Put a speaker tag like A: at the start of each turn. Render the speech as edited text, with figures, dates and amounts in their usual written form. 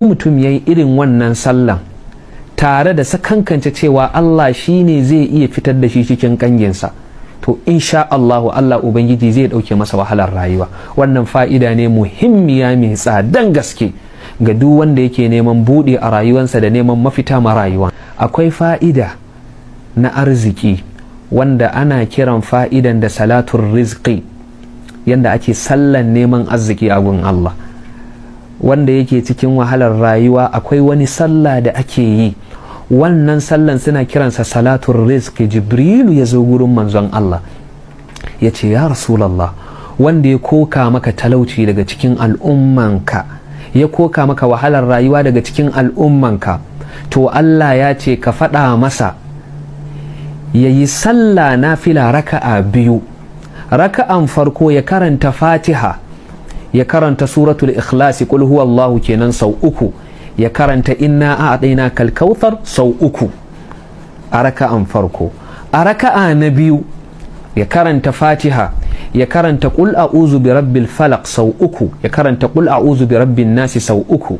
A: mutum ya yi irin wannan sallan tare da sakankance cewa Allah shi ne zai iya fitar da shi cikin kanginsa, to insha Allahu Allah Ubangiji zai ɗauke masa wahalar rayuwa. Wannan fa'ida ne muhimmiya mai tsadan gaske ga duk wanda yake neman buɗe a rayuwansa da neman mafita ma rayuwa. Akwai fa'ida na arziki wanda ana kiran fa'idan da salatun rizqi, yanda ake sallan neman arziki a gun Allah. Wanda yake cikin wahalar rayuwa akwai wani sallah da ake yi, wannan sallan suna kiransa salatun rizqi. Jibrilu ya zo gurin manzon Allah ya ce, ya Rasulallah, wanda ya koka maka talauci daga cikin al'ummanka, ya koka maka wahalar rayuwa daga cikin al'ummanka, to Allah ya ce ka faɗa masa ya yi sallah nafila raka'a biyu. Raka'an farko ya karanta Fatiha, ya karanta suratul ikhlasi qul huwallahu kenan sau uku, ya karanta inna a'tayna kal kautsar sau uku a raka'an farko. A raka'a na biyu ya karanta Fatiha, ya karanta qul a'udhu bi rabbil falaq sau uku, ya karanta qul a'udhu bi rabbin nasi sau uku.